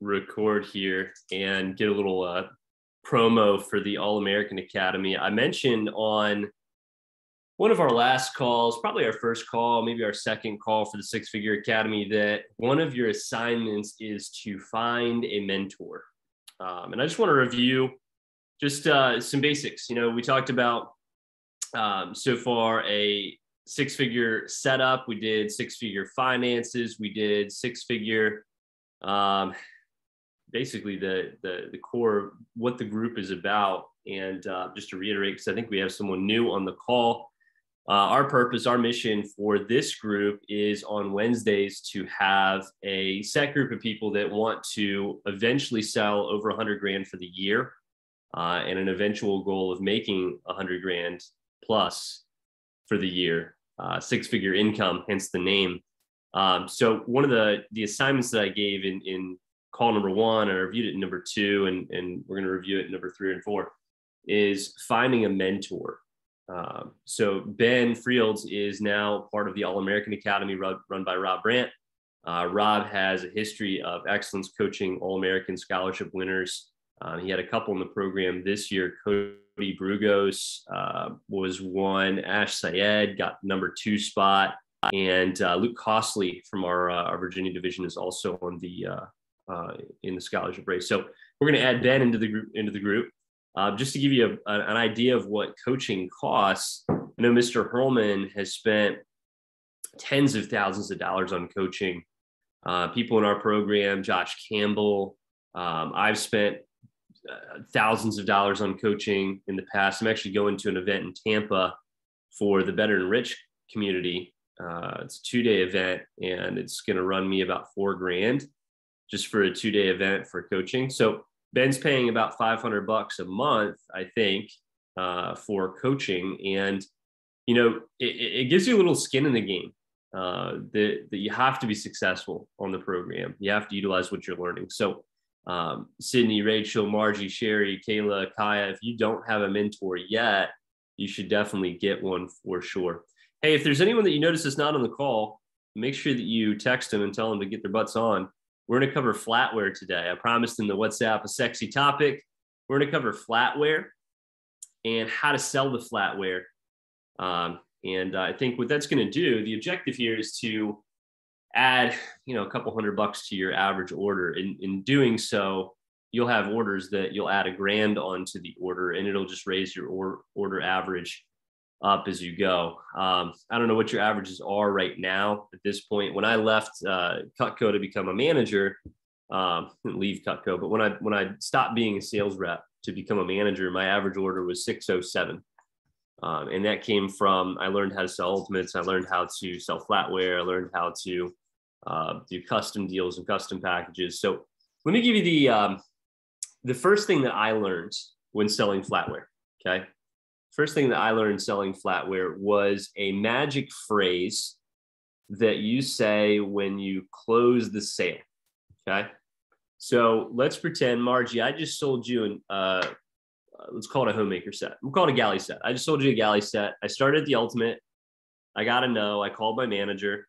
record here and get a little promo for the All-American Academy. I mentioned on one of our last calls, probably our first call, maybe our second call for the Six Figure Academy, that one of your assignments is to find a mentor. And I just want to review just some basics. You know, we talked about so far a six-figure setup. We did six-figure finances. We did six-figure, basically the core of what the group is about. And just to reiterate, because I think we have someone new on the call, our purpose, our mission for this group is on Wednesdays to have a set group of people that want to eventually sell over 100 grand for the year, and an eventual goal of making 100 grand plus for the year, six-figure income, hence the name. So one of the assignments that I gave in call number one, I reviewed it in number two, and we're going to review it in number 3 and 4, is finding a mentor. So Ben Frields is now part of the All-American Academy run by Rob Brandt. Rob has a history of excellence coaching All-American scholarship winners. He had a couple in the program this year. Cody Brugos was one. Ash Syed got number 2 spot. And Luke Costley from our Virginia division is also on the in the scholarship race. So we're going to add Ben into the group. Just to give you an idea of what coaching costs, I know Mr. Hurlman has spent tens of thousands of dollars on coaching. People in our program, Josh Campbell, I've spent thousands of dollars on coaching in the past. I'm actually going to an event in Tampa for the Better and Rich community. It's a 2-day event, and it's going to run me about $4 grand just for a 2-day event for coaching. So Ben's paying about $500 a month, I think, for coaching. And, you know, it gives you a little skin in the game that you have to be successful on the program. You have to utilize what you're learning. So Sydney, Rachel, Margie, Sherry, Kayla, Kaya, if you don't have a mentor yet, you should definitely get one for sure. Hey, if there's anyone that you notice is not on the call, make sure that you text them and tell them to get their butts on. We're going to cover Flatware today. I promised in the WhatsApp a sexy topic. We're going to cover Flatware and how to sell the Flatware. And I think what that's going to do, the objective here is to add, you know, a couple $100 to your average order. In doing so, you'll have orders that you'll add $1 grand onto the order, and it'll just raise your order average up as you go. I don't know what your averages are right now at this point. When I left Cutco to become a manager, didn't leave Cutco, but when I stopped being a sales rep to become a manager, my average order was 607. And that came from, I learned how to sell ultimates. I learned how to sell Flatware. I learned how to do custom deals and custom packages. So let me give you the first thing that I learned when selling Flatware. Okay. First thing that I learned selling Flatware was a magic phrase that you say when you close the sale. Okay. So let's pretend, Margie, I just sold you let's call it a homemaker set. We'll call it a galley set. I just sold you a galley set. I started the ultimate. I got to know. I called my manager.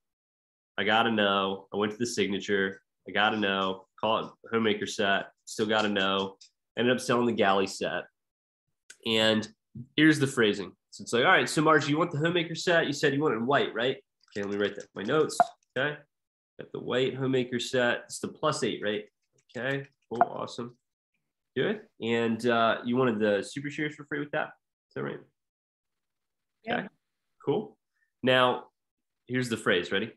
I got to know. I went to the signature. I got to know. Call it homemaker set. Still got to know. Ended up selling the galley set. And here's the phrasing. So it's like, all right, so Margie, you want the homemaker set? You said you want it in white, right? Okay, let me write that in my notes. Okay. Got the white homemaker set. It's the +8, right? Okay, cool, awesome. Good. And you wanted the super shares for free with that? Is that right? Yeah. Okay, cool. Now, here's the phrase. Ready?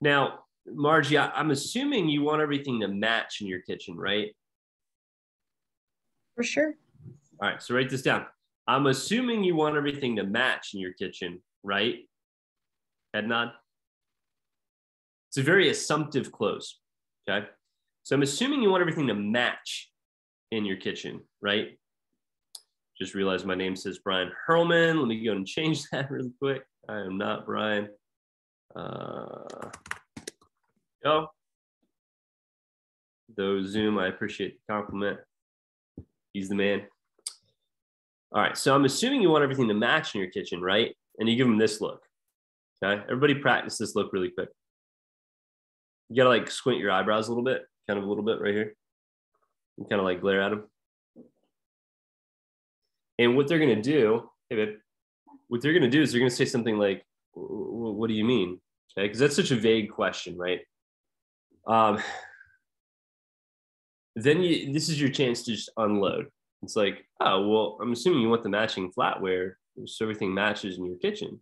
Now, Margie, I'm assuming you want everything to match in your kitchen, right? For sure. All right, so write this down. I'm assuming you want everything to match in your kitchen, right? Head nod. It's a very assumptive close, okay? So I'm assuming you want everything to match in your kitchen, right? Just realized my name says Brian Hurlman. Let me go and change that really quick. I am not Brian. Go. Though Zoom, I appreciate the compliment. He's the man. All right, so I'm assuming you want everything to match in your kitchen, right? And you give them this look, okay? Everybody practice this look really quick. You gotta like squint your eyebrows a little bit, kind of a little bit right here. and kind of like glare at them. And what they're going to do, hey, babe, what they're going to do is they're going to say something like, what do you mean? Okay, because that's such a vague question, right? Then this is your chance to just unload. It's like, oh, well, I'm assuming you want the matching flatware so everything matches in your kitchen.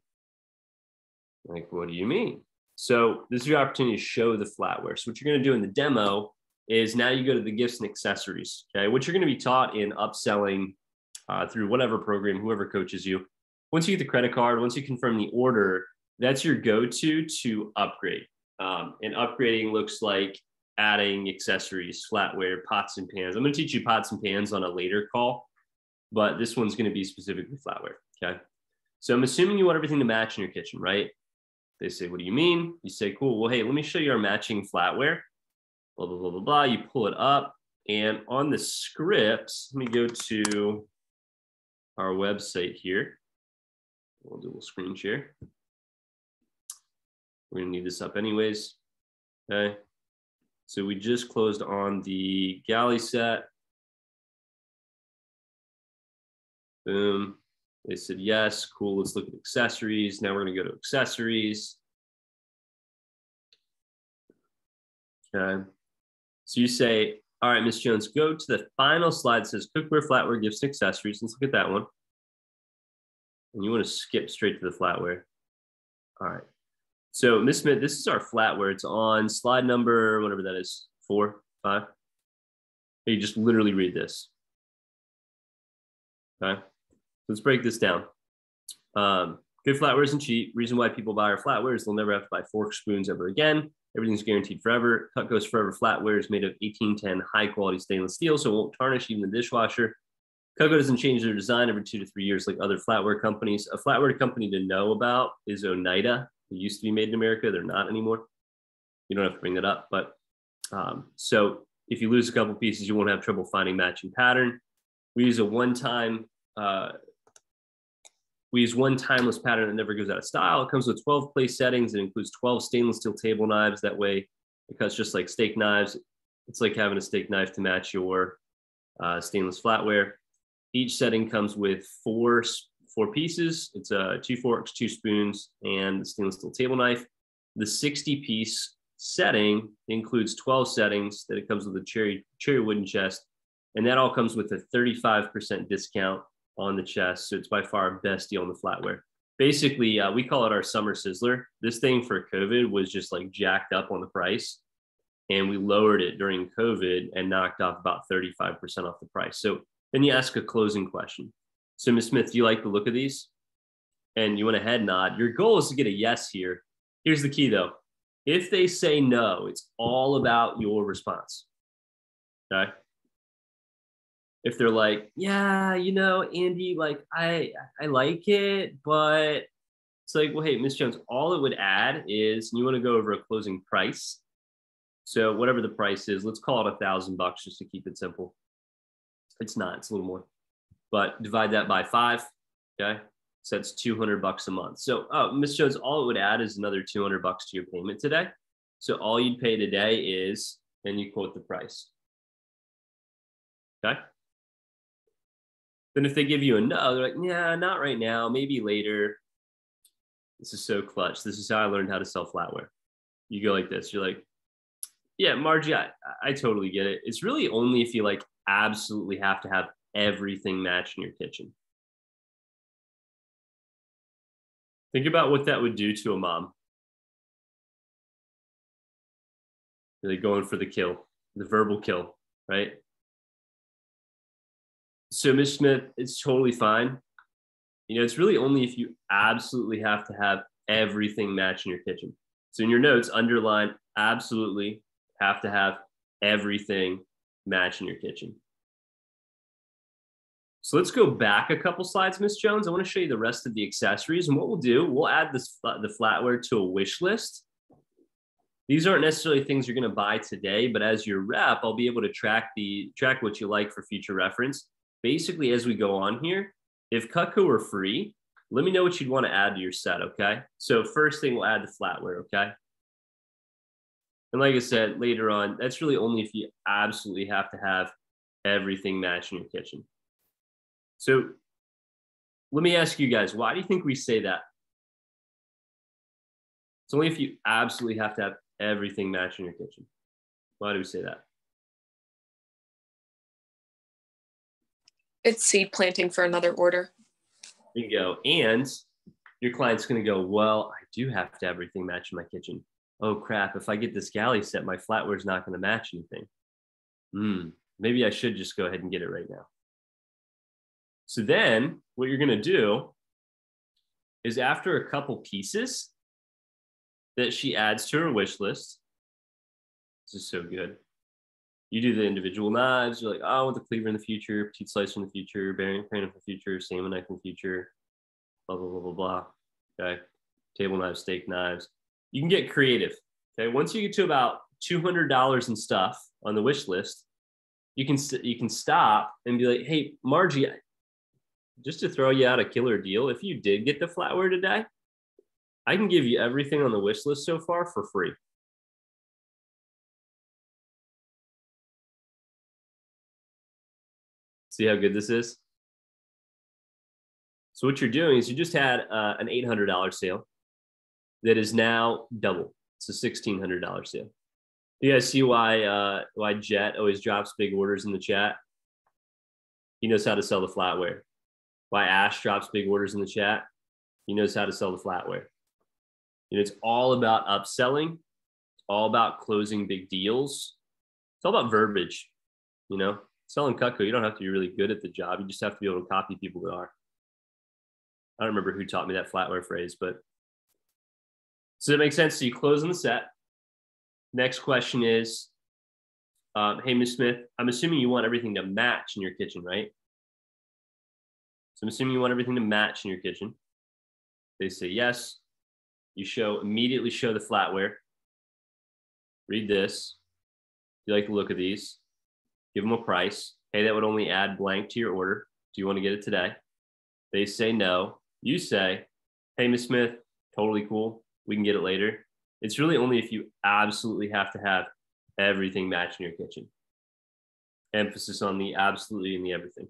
Like, what do you mean? So this is your opportunity to show the flatware. So what you're going to do in the demo is now you go to the gifts and accessories. Okay, what you're going to be taught in upselling through whatever program, whoever coaches you. Once you get the credit card, once you confirm the order, that's your go-to to upgrade. And upgrading looks like adding accessories, flatware, pots and pans. I'm going to teach you pots and pans on a later call, but this one's going to be specifically flatware. Okay. So I'm assuming you want everything to match in your kitchen, right? They say, what do you mean? You say, cool. Well, hey, let me show you our matching flatware. Blah, blah, blah, blah, blah. You pull it up. And on the scripts, let me go to our website here. We'll do a little screen share. We're going to need this up anyways. Okay. So we just closed on the galley set. Boom. They said, yes, cool. Let's look at accessories. Now we're going to go to accessories. Okay. So you say, all right, Ms. Jones, go to the final slide that says cookware, flatware, gifts, and accessories. Let's look at that one. And you want to skip straight to the flatware. All right. So Ms. Smith, this is our flatware. It's on slide number, whatever that is, 4, 5. You just literally read this. Okay. Let's break this down. Good flatware isn't cheap. Reason why people buy our flatware is they'll never have to buy forks, spoons ever again. Everything's guaranteed forever. Cut Goes Forever flatware is made of 1810 high quality stainless steel, so it won't tarnish even the dishwasher. Cutco doesn't change their design every 2 to 3 years like other flatware companies. A flatware company to know about is Oneida. It used to be made in America. They're not anymore. You don't have to bring that up. But so if you lose a couple pieces, you won't have trouble finding matching pattern. We use one timeless pattern that never goes out of style. It comes with 12 place settings. It includes 12 stainless steel table knives. That way it cuts just like steak knives. It's like having a steak knife to match your stainless flatware. Each setting comes with four pieces. It's 2 forks, 2 spoons, and the stainless steel table knife. The 60-piece setting includes 12 settings that it comes with a cherry wooden chest. And that all comes with a 35% discount on the chest. So it's by far our best deal on the flatware. Basically, we call it our summer sizzler. This thing for COVID was just like jacked up on the price. And we lowered it during COVID and knocked off about 35% off the price. So then you ask a closing question. So Ms. Smith, do you like the look of these? And you want a head nod. Your goal is to get a yes here. Here's the key though. If they say no, it's all about your response. Okay. If they're like, yeah, you know, Andy, like I like it, but it's like, well, hey, Ms. Jones, all it would add is you want to go over a closing price. So whatever the price is, let's call it $1,000 just to keep it simple. It's not, it's a little more, but divide that by 5. Okay. So that's $200 a month. So, Ms. Jones, all it would add is another $200 to your payment today. So all you'd pay today is, and you quote the price. Okay. Then if they give you a no, they're like, yeah, not right now, maybe later. This is so clutch. This is how I learned how to sell flatware. You go like this. You're like, yeah, Margie, I totally get it. It's really only if you like absolutely have to have everything matched in your kitchen. Think about what that would do to a mom. Really going for the kill, the verbal kill, right? So Ms. Smith, it's totally fine. You know, it's really only if you absolutely have to have everything matched in your kitchen. So in your notes, underline absolutely have to have everything matched in your kitchen. So let's go back a couple slides, Ms. Jones. I want to show you the rest of the accessories. And what we'll do, we'll add the flatware to a wish list. These aren't necessarily things you're going to buy today, but as your rep, I'll be able to track what you like for future reference. Basically, as we go on here, if Cutco were free, let me know what you'd want to add to your set, okay? So first thing, we'll add the flatware, okay? And like I said, later on, that's really only if you absolutely have to have everything matching your kitchen. So let me ask you guys, why do you think we say that? It's only if you absolutely have to have everything matching your kitchen. Why do we say that? It's seed planting for another order. There you go. And your client's going to go, well, I do have to have everything match in my kitchen. Oh, crap. If I get this galley set, my flatware is not going to match anything. Maybe I should just go ahead and get it right now. So then what you're going to do is after a couple pieces that she adds to her wish list, this is so good. You do the individual knives. You're like, oh, I want the cleaver in the future, petite slicer in the future, bearing crane in the future, salmon knife in the future, blah, blah, blah, blah, blah. Okay. Table knives, steak knives. You can get creative. Okay. Once you get to about $200 in stuff on the wish list, you can stop and be like, hey, Margie, just to throw you out a killer deal, if you did get the flatware today, I can give you everything on the wish list so far for free. See how good this is? So what you're doing is you just had an $800 sale that is now double. It's a $1,600 sale. You guys see why Jet always drops big orders in the chat? He knows how to sell the flatware. Why Ash drops big orders in the chat? He knows how to sell the flatware. You know, it's all about upselling. It's all about closing big deals. It's all about verbiage. You know, selling Cutco, you don't have to be really good at the job. You just have to be able to copy people that are. I don't remember who taught me that flatware phrase, but so that makes sense. So you close on the set. Next question is, hey, Ms. Smith, I'm assuming you want everything to match in your kitchen, right? So I'm assuming you want everything to match in your kitchen. They say yes. You immediately show the flatware. Read this. Do you like the look of these? Give them a price. Hey, that would only add blank to your order. Do you want to get it today? They say no. You say, hey, Ms. Smith, totally cool. We can get it later. It's really only if you absolutely have to have everything match in your kitchen. Emphasis on the absolutely and the everything.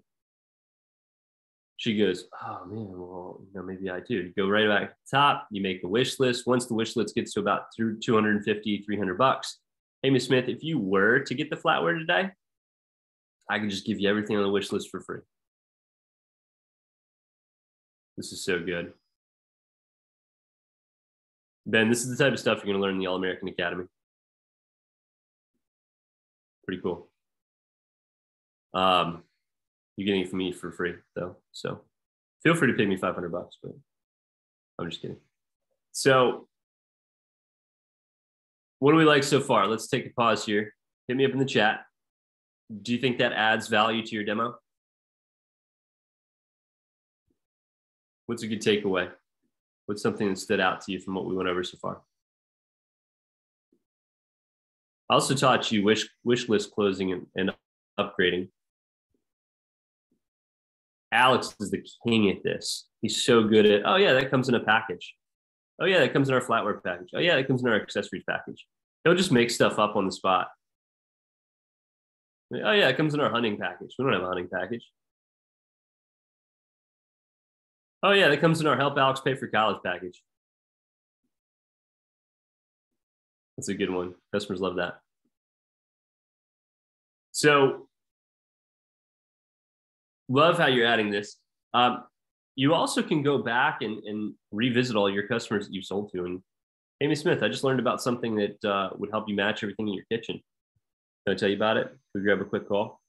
She goes, oh man, well, maybe I do. You go right back to the top, you make the wish list. Once the wish list gets to about $250, $300, hey, Ms. Smith, if you were to get the flatware today, I can just give you everything on the wish list for free. This is so good. Ben, this is the type of stuff you're going to learn in the All-American Academy. Pretty cool. You're getting it from me for free, though. So feel free to pay me $500, but I'm just kidding. So what do we like so far? Let's take a pause here. Hit me up in the chat. Do you think that adds value to your demo? What's a good takeaway? What's something that stood out to you from what we went over so far? I also taught you wish list closing and upgrading. Alex is the king at this. He's so good at, oh yeah, that comes in a package. Oh yeah, that comes in our flatware package. Oh yeah, that comes in our accessories package. He'll just make stuff up on the spot. Oh yeah, it comes in our hunting package. We don't have a hunting package. Oh yeah, that comes in our help Alex pay for college package. That's a good one. Customers love that. So love how you're adding this. You also can go back and revisit all your customers that you've sold to. And Amy Smith, I just learned about something that would help you match everything in your kitchen. Can I tell you about it? Can we grab a quick call?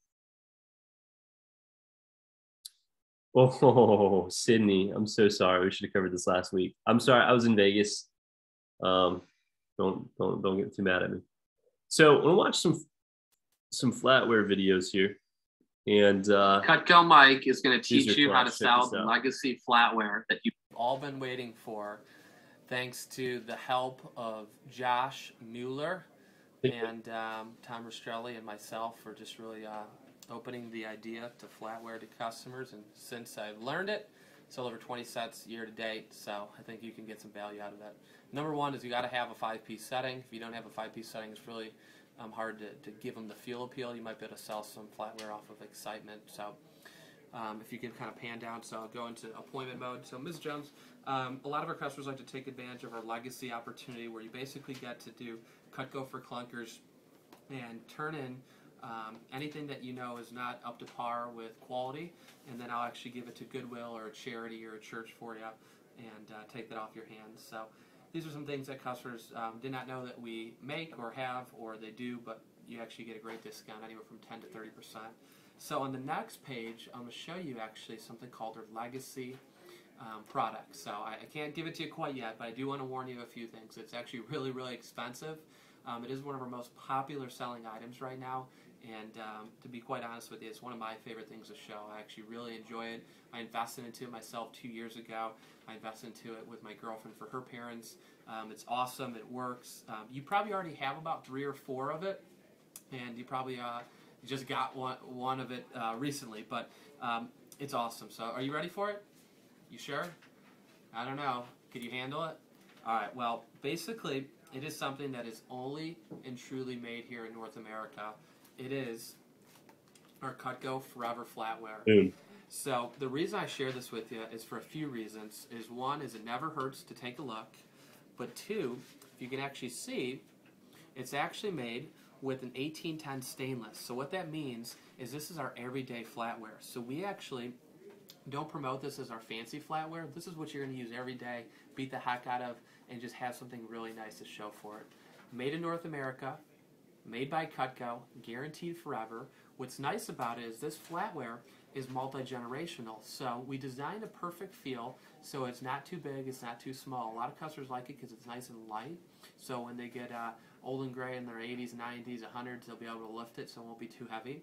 Oh, Sydney, I'm so sorry. We should have covered this last week. I'm sorry. I was in Vegas. Don't get too mad at me. So we'll watch some flatware videos here. And Cutco Mike is going to teach you how to sell the legacy flatware that you've all been waiting for, thanks to the help of Josh Mueller and Tom Rastrelli and myself for just really opening the idea to flatware to customers. And since I've learned it, sold over 20 sets year to date, so I think you can get some value out of that. Number one is you got to have a 5-piece setting. If you don't have a 5-piece setting, it's really hard to give them the feel appeal. You might be able to sell some flatware off of excitement. So if you can kind of pan down, so I'll go into appointment mode. So Ms. Jones, a lot of our customers like to take advantage of our legacy opportunity where you basically get to do Cutco for clunkers and turn in anything that you know is not up to par with quality, and then I'll actually give it to Goodwill or a charity or a church for you and take that off your hands. So these are some things that customers did not know that we make or have, or they do, but you actually get a great discount, anywhere from 10 to 30%. So on the next page, I'm going to show you actually something called our legacy product. So I can't give it to you quite yet, but I do want to warn you a few things. It's actually really, really expensive. It is one of our most popular selling items right now, and to be quite honest with you, it's one of my favorite things to show. I actually really enjoy it. I invested into it myself 2 years ago. I invested into it with my girlfriend for her parents. It's awesome. It works. You probably already have about 3 or 4 of it, and you probably just got one of it recently, but it's awesome. So are you ready for it? You sure? I don't know. Could you handle it? All right. Well, basically, it is something that is only and truly made here in North America. It is our Cutco Forever Flatware. Boom. So the reason I share this with you is for a few reasons. One is it never hurts to take a look, but 2, if you can actually see, it's actually made with an 1810 stainless. So what that means is this is our everyday flatware. So we actually don't promote this as our fancy flatware. This is what you're going to use every day, beat the heck out of, and just have something really nice to show for it. Made in North America, made by Cutco, guaranteed forever. What's nice about it is this flatware is multi-generational. So we designed a perfect feel, so it's not too big, it's not too small. A lot of customers like it because it's nice and light. So when they get old and gray in their 80s, 90s, 100s, they'll be able to lift it so it won't be too heavy.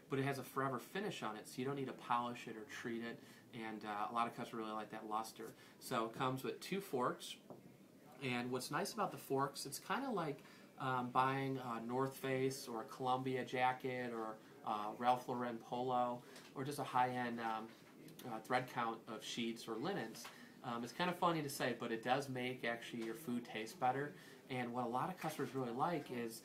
But it has a forever finish on it, so you don't need to polish it or treat it. And a lot of customers really like that luster. So it comes with 2 forks. And what's nice about the forks, it's kind of like buying a North Face or a Columbia jacket or Ralph Lauren polo or just a high-end thread count of sheets or linens. It's kind of funny to say, but it does make actually your food taste better. And what a lot of customers really like is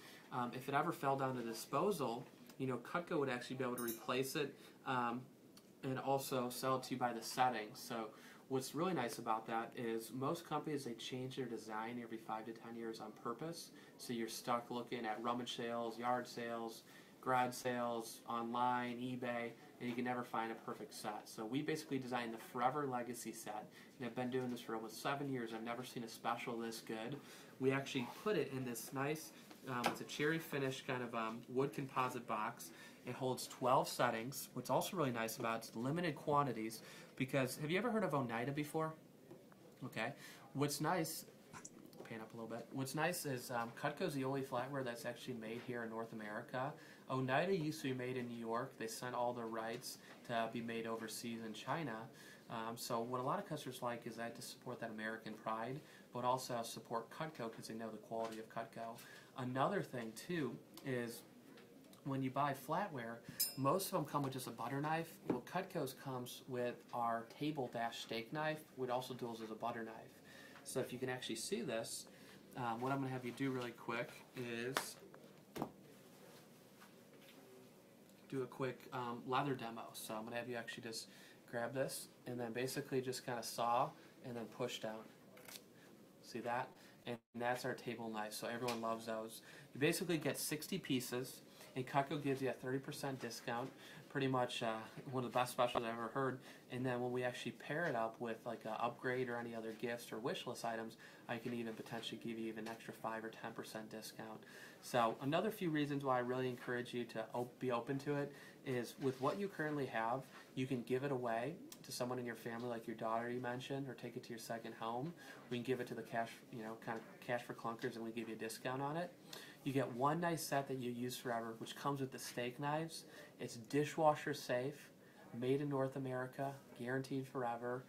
if it ever fell down to disposal, you know, Cutco would actually be able to replace it and also sell it to you by the setting. So what's really nice about that is most companies, they change their design every 5 to 10 years on purpose. So you're stuck looking at rummage sales, yard sales, garage sales, online, eBay, and you can never find a perfect set. So we basically designed the Forever Legacy set, and I've been doing this for almost 7 years. I've never seen a special this good. We actually put it in this nice, it's a cherry finish kind of wood composite box. It holds 12 settings. What's also really nice about it's limited quantities, because have you ever heard of Oneida before? Okay. What's nice, pan up a little bit. What's nice is Cutco's the only flatware that's actually made here in North America. Oneida used to be made in New York. They sent all their rights to be made overseas in China. So what a lot of customers like is that to support that American pride, but also support Cutco because they know the quality of Cutco. Another thing too is when you buy flatware, most of them come with just a butter knife. Well, Cutco's comes with our table dash steak knife, which also duels as a butter knife. So if you can actually see this, what I'm going to have you do really quick is do a quick leather demo. So I'm going to have you actually just grab this and then basically just kind of saw and then push down. See that? And that's our table knife. So everyone loves those. You basically get 60 pieces. And Cutco gives you a 30% discount, pretty much one of the best specials I've ever heard. And then when we actually pair it up with like an upgrade or any other gifts or wish list items, I can even potentially give you even an extra 5 or 10% discount. So another few reasons why I really encourage you to be open to it is with what you currently have, you can give it away to someone in your family, like your daughter you mentioned, or take it to your second home. We can give it to the cash, kind of cash for clunkers, and we give you a discount on it. You get one nice set that you use forever, which comes with the steak knives. It's dishwasher safe, made in North America, guaranteed forever.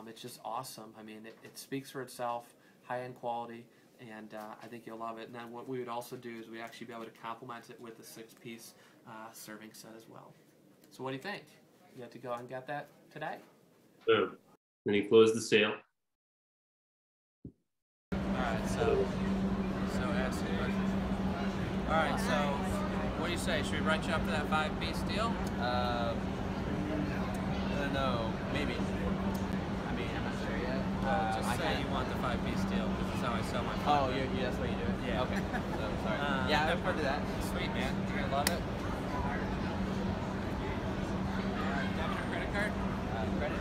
It's just awesome. I mean, it speaks for itself, high-end quality, and I think you'll love it. And then what we would also do is we'd actually be able to complement it with a 6-piece serving set as well. So what do you think? You have to go out and get that today? Boom. Then he closed the sale. All right, so as All right, so what do you say? Should we write you up for that 5-piece deal? I don't know. Maybe. I mean, I'm not sure yet. Just say you want the 5-piece deal, because that's how I sell my phone. Oh, that's what you do it? Yeah. Okay. So, sorry. Yeah, I prefer to do that. Sweet, man. You're going to love it. Debit or credit card? Credit.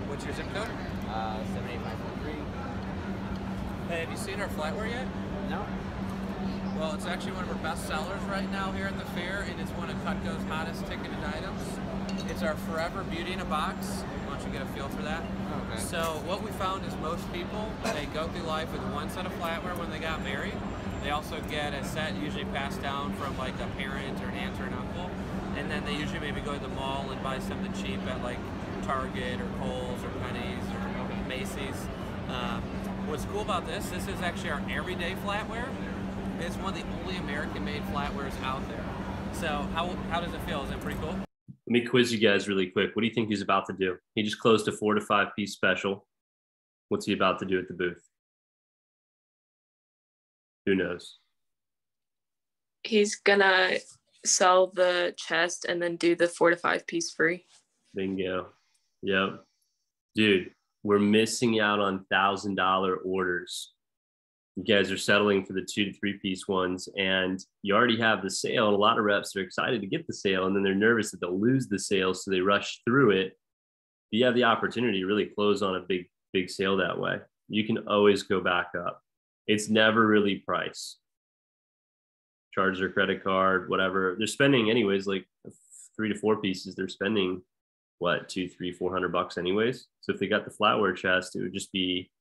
What's your zip code? 78543. Hey, have you seen our flatware yet? No. Well, it's actually one of our best sellers right now here at the fair, and it's one of Cutco's hottest ticketed items. It's our Forever Beauty in a Box. Why don't you get a feel for that? Okay. So what we found is most people, they go through life with one set of flatware when they got married. They also get a set usually passed down from like a parent or an aunt or an uncle, and then they usually maybe go to the mall and buy something cheap at like Target or Kohl's or Penny's or Macy's. What's cool about this is actually our everyday flatware. It's one of the only American-made flatwares out there. So how does it feel? Is it pretty cool? Let me quiz you guys really quick. What do you think he's about to do? He just closed a 4 to 5 piece special. What's he about to do at the booth? Who knows? He's gonna sell the chest and then do the 4 to 5 piece free. Bingo. Yep. Dude, we're missing out on $1,000 orders. You guys are settling for the 2 to 3 piece ones, and you already have the sale. And a lot of reps are excited to get the sale, and then they're nervous that they'll lose the sale, so they rush through it. You have the opportunity to really close on a big sale that way. You can always go back up. It's never really price. Charge their credit card, whatever. They're spending anyways, like 3 to 4 pieces. They're spending what, $200, $300, $400 anyways. So if they got the flatware chest, it would just be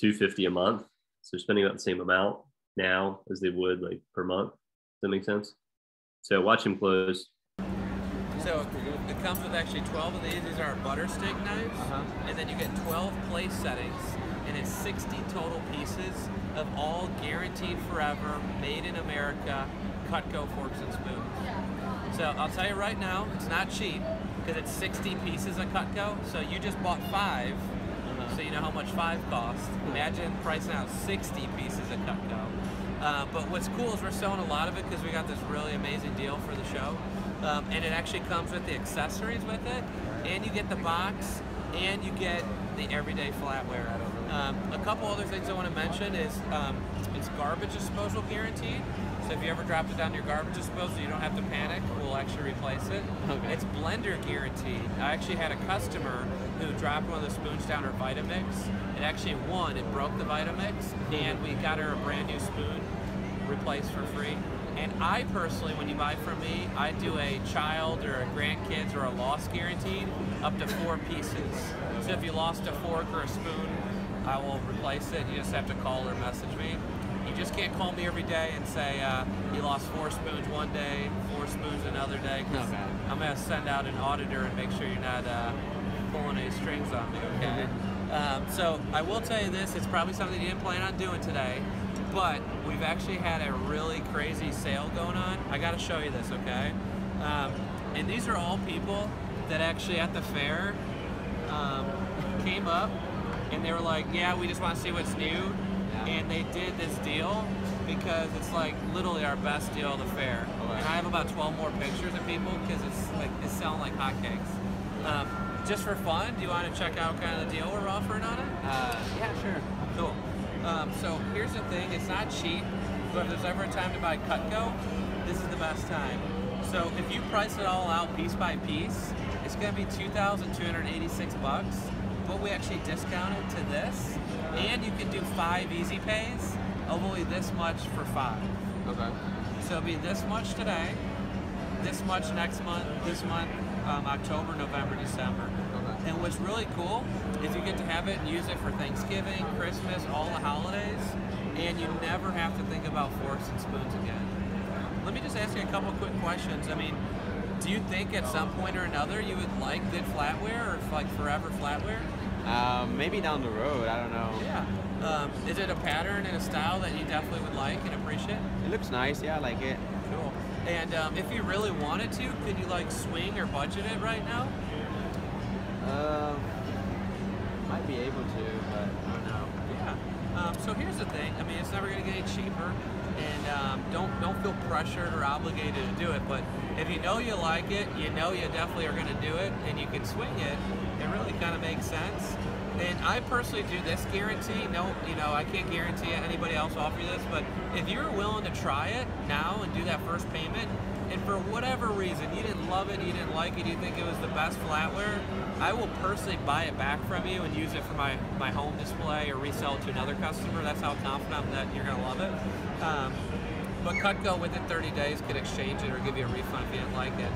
$250 a month. So they're spending about the same amount now as they would like per month. Does that make sense? So watch him close. So it comes with actually 12 of these. These are our butter steak knives. And then you get 12 place settings, and it's 60 total pieces of all guaranteed forever, made in America, Cutco forks and spoons. So I'll tell you right now, it's not cheap because it's 60 pieces of Cutco. So you just bought 5. So you know how much 5 costs. Imagine pricing out 60 pieces of Cutco. But what's cool is we're selling a lot of it because we got this really amazing deal for the show. And it actually comes with the accessories with it, and you get the box, and you get the everyday flatware. A couple other things I want to mention is it's garbage disposal guaranteed. So if you ever dropped it down your garbage disposal, you don't have to panic. We'll actually replace it. Okay. It's blender guaranteed. I actually had a customer who dropped one of the spoons down her Vitamix. It actually won. It broke the Vitamix, and we got her a brand new spoon replaced for free. And I personally, when you buy from me, I do a child or a grandkids or a loss guaranteed up to 4 pieces. So if you lost a fork or a spoon, I will replace it. You just have to call or message me. You just can't call me every day and say you lost 4 spoons one day, 4 spoons another day. Cause I'm gonna send out an auditor and make sure you're not pulling any strings on me, okay? So I will tell you this, it's probably something you didn't plan on doing today, but we've actually had a really crazy sale going on. I gotta show you this, okay? And these are all people that actually at the fair came up and they were like, yeah, we just wanna see what's new. And they did this deal because it's like literally our best deal of the fair. And I have about 12 more pictures of people because it's selling like hotcakes. Just for fun, do you want to check out kind of the deal we're offering on it? Yeah, sure. Cool. So here's the thing, it's not cheap, but if there's ever a time to buy Cutco, this is the best time. So if you price it all out piece by piece, it's gonna be $2,286, but we actually discount it to this, and you can do 5 easy pays of only this much for 5. Okay. So it'll be this much today, this much next month, this month, October, November, December. Okay. And what's really cool is you get to have it and use it for Thanksgiving, Christmas, all the holidays, and you never have to think about forks and spoons again. Let me just ask you a couple quick questions. I mean, do you think at some point or another you would like good flatware or like forever flatware? Maybe down the road, I don't know. Yeah. Is it a pattern and a style that you definitely would like and appreciate? It looks nice, yeah, I like it. Cool. And if you really wanted to, could you like swing or budget it right now? Might be able to, but I don't know. Yeah. So here's the thing. I mean, it's never going to get any cheaper, and don't feel pressured or obligated to do it. But if you know you like it, you know you definitely are going to do it, and you can swing it. It really kind of makes sense. And I personally do this guarantee. No, I can't guarantee anybody else offer you this, but if you're willing to try it now and do that first payment, and for whatever reason you didn't love it, you didn't like it, you think it was the best flatware, I will personally buy it back from you and use it for my home display or resell it to another customer. That's how confident I'm that you're going to love it. But Cutco within 30 days could exchange it or give you a refund if you didn't like it.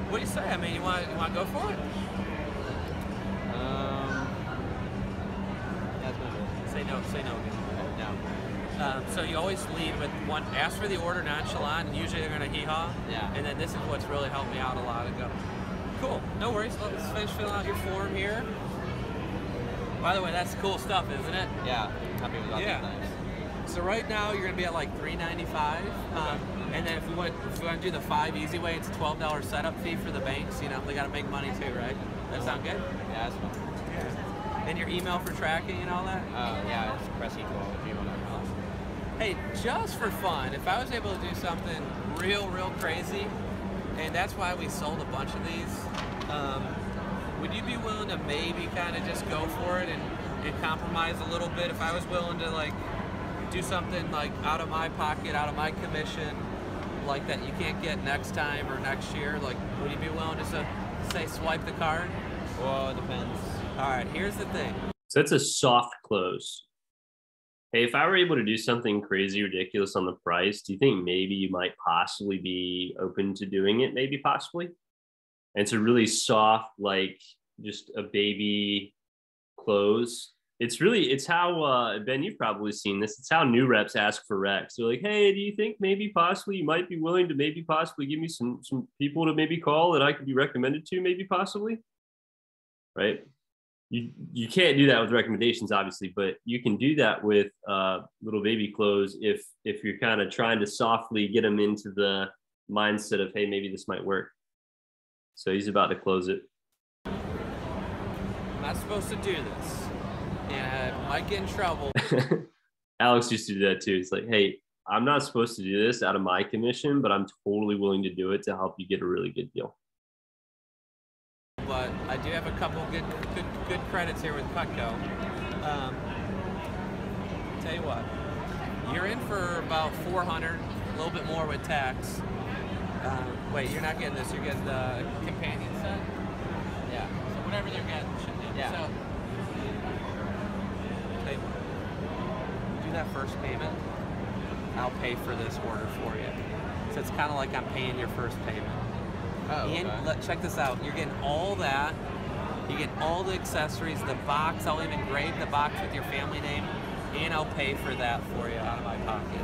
What do you say? I mean, you want to go for it? Say no again. No. So you always lead with one, ask for the order nonchalant, and usually they're going to hee-haw. Yeah. And then this is what's really helped me out a lot. And go, cool, no worries, let's finish filling out your form here. By the way, that's cool stuff, isn't it? Yeah, happy with all these things. So right now you're going to be at like $3.95. And then if we want to do the 5 easy way, it's a $12 setup fee for the banks. You know, they got to make money too, right? That sound good? Yeah, that's fine. Yeah. And your email for tracking and all that? Yeah, it's pressequal@gmail.com. Hey, just for fun, if I was able to do something real crazy, and that's why we sold a bunch of these, would you be willing to maybe kind of just go for it and compromise a little bit? If I was willing to like do something like out of my pocket, out of my commission, like that you can't get next time or next year, like would you be willing to say swipe the card? Well, it depends. All right, here's the thing. So that's a soft close. Hey, if I were able to do something crazy, ridiculous on the price, do you think maybe you might possibly be open to doing it? Maybe, possibly. And it's a really soft, like just a baby close. It's how, Ben, you've probably seen this. It's how new reps ask for recs. They're like, hey, do you think maybe possibly you might be willing to maybe possibly give me some people to maybe call that I could be recommended to, maybe possibly? Right? You can't do that with recommendations, obviously, but you can do that with little baby clothes if you're kind of trying to softly get them into the mindset of, hey, maybe this might work. So he's about to close it. I'm not supposed to do this, and I might get in trouble. Alex used to do that too. He's like, hey, I'm not supposed to do this out of my commission, but I'm totally willing to do it to help you get a really good deal. But I do have a couple good credits here with Cutco. Tell you what, you're in for about $400, a little bit more with tax. Wait, you're not getting this. You're getting the companion set. Yeah. So whatever they're getting, should do. Yeah. So, do that first payment. I'll pay for this order for you. So it's kind of like I'm paying your first payment. Oh, okay. And check this out. You're getting all that. You get all the accessories, the box. I'll even grade the box with your family name, and I'll pay for that for you out of my pocket.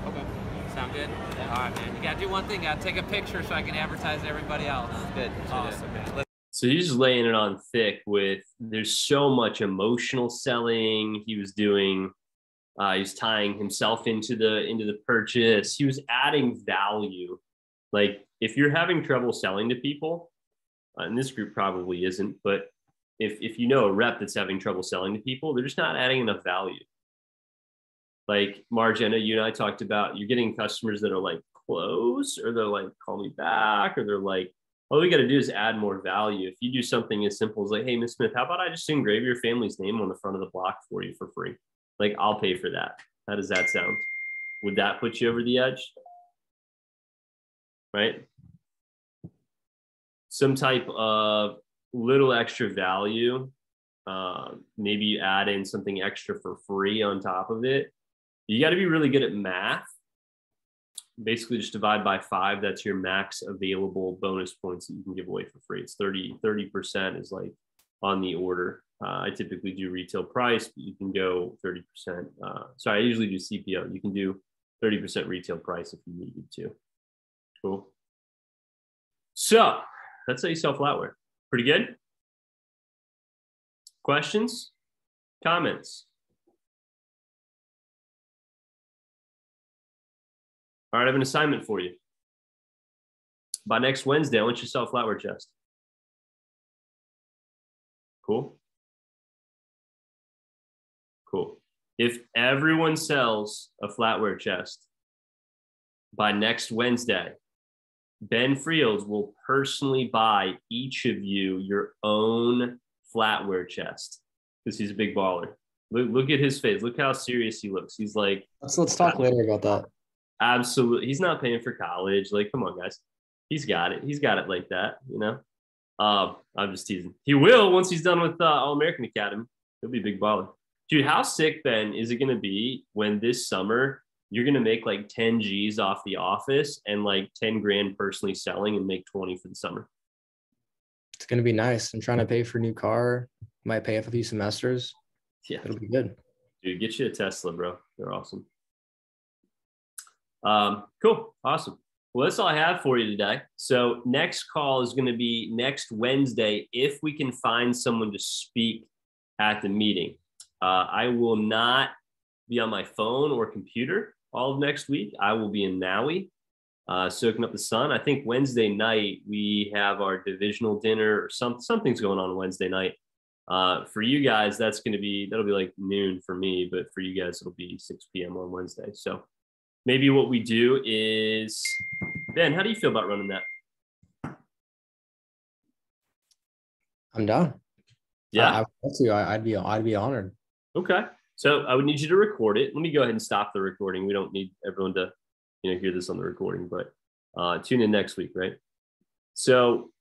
Okay. Sound good? Yeah. All right, man. You got to do one thing. Got to take a picture so I can advertise to everybody else. Good. Awesome, man. So he's just laying it on thick with, there's so much emotional selling. He was doing, he was tying himself into the purchase. He was adding value. Like, if you're having trouble selling to people, and this group probably isn't, but if you know a rep that's having trouble selling to people, they're just not adding enough value. Like, Marge, I know you and I talked about, you're getting customers that are like, close, or they're like, call me back, or they're like, all we got to do is add more value. If you do something as simple as like, hey, Miss Smith, how about I just engrave your family's name on the front of the block for you for free? Like, I'll pay for that. How does that sound? Would that put you over the edge? Right? Some type of little extra value. Maybe you add in something extra for free on top of it. You got to be really good at math. Basically, just divide by 5. That's your max available bonus points that you can give away for free. It's 30% is like on the order. I typically do retail price, but you can go 30%. Sorry, I usually do CPO. You can do 30% retail price if you needed to. Cool. So that's how you sell flatware. Pretty good. Questions? Comments? All right, I have an assignment for you. By next Wednesday, I want you to sell a flatware chest. Cool. If everyone sells a flatware chest by next Wednesday, Ben Friels will personally buy each of you your own flatware chest because he's a big baller. Look at his face. Look how serious he looks. He's like, let's talk later about that. Absolutely. He's not paying for college. Like, come on, guys. He's got it. He's got it like that, you know? I'm just teasing. He will once he's done with All-American Academy. He'll be a big baller. Dude, how sick, Ben, is it going to be when this summer you're going to make like 10 G's off The Office and like 10 grand personally selling and make 20 for the summer? It's going to be nice. I'm trying to pay for a new car. Might pay off a few semesters. Yeah. It'll be good. Dude, get you a Tesla, bro. They're awesome. Cool. Awesome. Well, that's all I have for you today. So next call is going to be next Wednesday if we can find someone to speak at the meeting. I will not be on my phone or computer all of next week. I will be in Maui, soaking up the sun. I think Wednesday night we have our divisional dinner or something's going on Wednesday night. For you guys, that'll be like noon for me, but for you guys, it'll be 6 p.m. on Wednesday. So maybe what we do is, Ben, how do you feel about running that? I'm down. Yeah, I'd be honored. Okay. So I would need you to record it. Let me go ahead and stop the recording. We don't need everyone to, hear this on the recording, but tune in next week, right? So